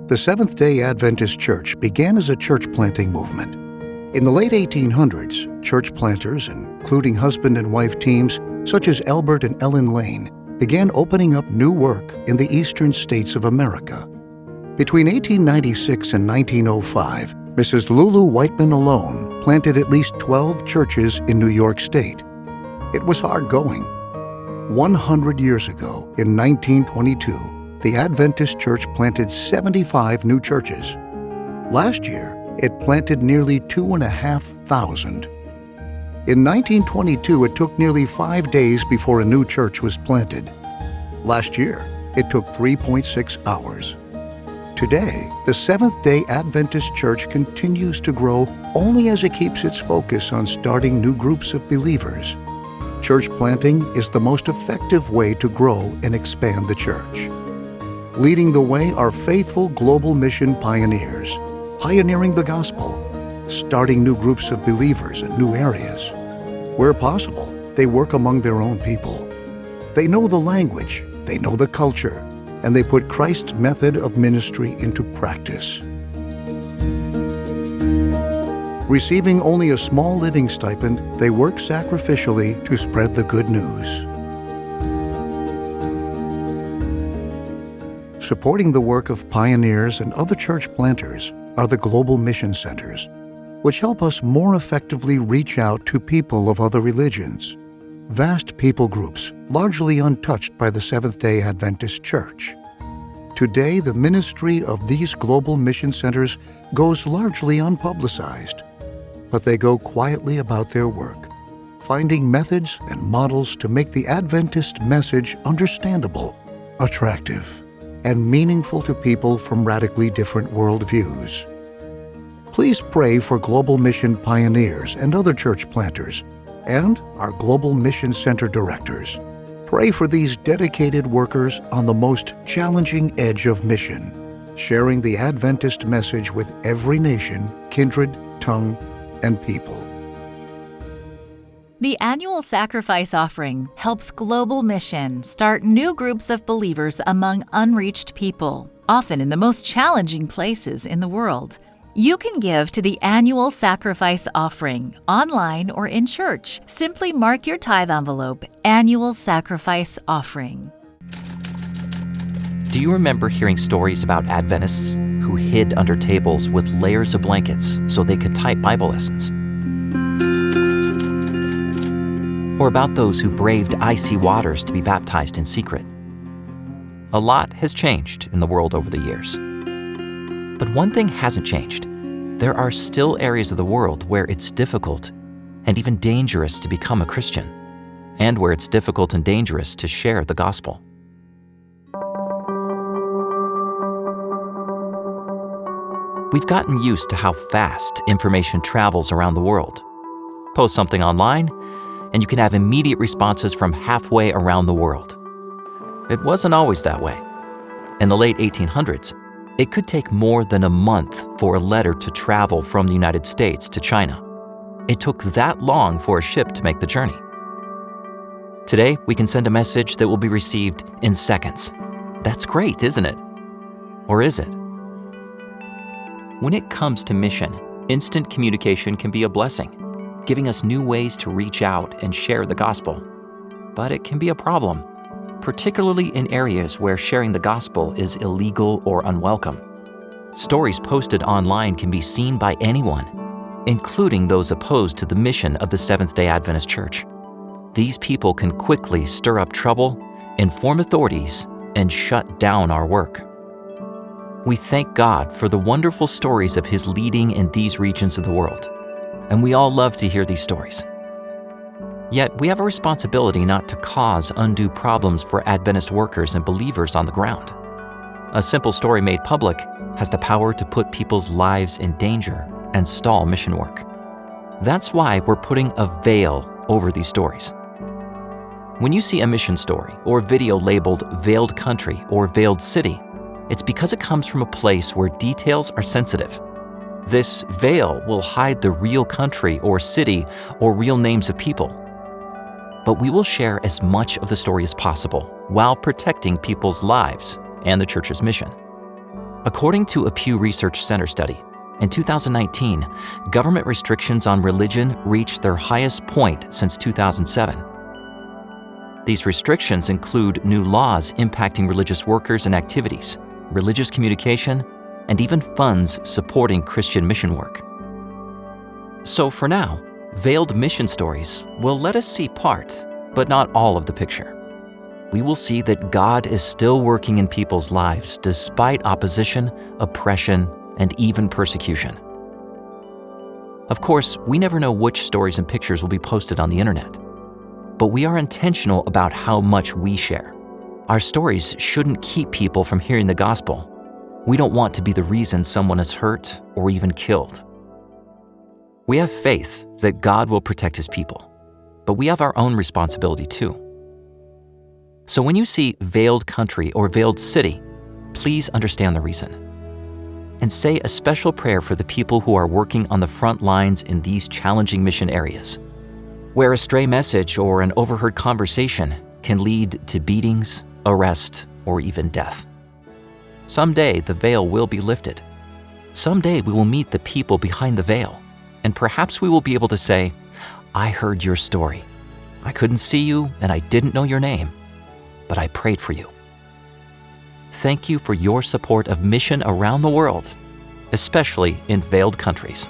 The Seventh-day Adventist Church began as a church planting movement. In the late 1800s, church planters, including husband and wife teams such as Albert and Ellen Lane, began opening up new work in the eastern states of America. Between 1896 and 1905, Mrs. Lulu Whiteman alone planted at least 12 churches in New York State. It was hard going. 100 years ago, in 1922, the Adventist Church planted 75 new churches. Last year, it planted nearly 2,500. In 1922, it took nearly 5 days before a new church was planted. Last year, it took 3.6 hours. Today, the Seventh-day Adventist Church continues to grow only as it keeps its focus on starting new groups of believers. Church planting is the most effective way to grow and expand the church. Leading the way are faithful global mission pioneers, pioneering the gospel, starting new groups of believers in new areas. Where possible, they work among their own people. They know the language, they know the culture, and they put Christ's method of ministry into practice. Receiving only a small living stipend, they work sacrificially to spread the good news. Supporting the work of pioneers and other church planters are the global mission centers, which help us more effectively reach out to people of other religions, vast people groups largely untouched by the Seventh-day Adventist Church. Today, the ministry of these global mission centers goes largely unpublicized, but they go quietly about their work, finding methods and models to make the Adventist message understandable, attractive, and meaningful to people from radically different worldviews. Please pray for global mission pioneers and other church planters, and our global mission center directors. Pray for these dedicated workers on the most challenging edge of mission, sharing the Adventist message with every nation, kindred, tongue, and people. The annual sacrifice offering helps Global Mission start new groups of believers among unreached people, often in the most challenging places in the world. You can give to the annual sacrifice offering, online or in church. Simply mark your tithe envelope, Annual Sacrifice Offering. Do you remember hearing stories about Adventists who hid under tables with layers of blankets so they could type Bible lessons? Or about those who braved icy waters to be baptized in secret? A lot has changed in the world over the years. But one thing hasn't changed. There are still areas of the world where it's difficult and even dangerous to become a Christian, and where it's difficult and dangerous to share the gospel. We've gotten used to how fast information travels around the world. Post something online, and you can have immediate responses from halfway around the world. It wasn't always that way. In the late 1800s, it could take more than a month for a letter to travel from the United States to China. It took that long for a ship to make the journey. Today, we can send a message that will be received in seconds. That's great, isn't it? Or is it? When it comes to mission, instant communication can be a blessing, giving us new ways to reach out and share the gospel. But it can be a problem, particularly in areas where sharing the gospel is illegal or unwelcome. Stories posted online can be seen by anyone, including those opposed to the mission of the Seventh-day Adventist Church. These people can quickly stir up trouble, inform authorities, and shut down our work. We thank God for the wonderful stories of His leading in these regions of the world, and we all love to hear these stories. Yet we have a responsibility not to cause undue problems for Adventist workers and believers on the ground. A simple story made public has the power to put people's lives in danger and stall mission work. That's why we're putting a veil over these stories. When you see a mission story or video labeled Veiled Country or Veiled City, it's because it comes from a place where details are sensitive. This veil will hide the real country or city or real names of people. But we will share as much of the story as possible while protecting people's lives and the church's mission. According to a Pew Research Center study, in 2019, government restrictions on religion reached their highest point since 2007. These restrictions include new laws impacting religious workers and activities, religious communication, and even funds supporting Christian mission work. So for now, veiled mission stories will let us see part, but not all of the picture. We will see that God is still working in people's lives despite opposition, oppression, and even persecution. Of course, we never know which stories and pictures will be posted on the internet, but we are intentional about how much we share. Our stories shouldn't keep people from hearing the gospel. We don't want to be the reason someone is hurt or even killed. We have faith that God will protect His people, but we have our own responsibility too. So when you see veiled country or veiled city, please understand the reason. And say a special prayer for the people who are working on the front lines in these challenging mission areas, where a stray message or an overheard conversation can lead to beatings, arrest, or even death. Someday the veil will be lifted. Someday we will meet the people behind the veil, and perhaps we will be able to say, "I heard your story. I couldn't see you and I didn't know your name, but I prayed for you." Thank you for your support of mission around the world, especially in veiled countries.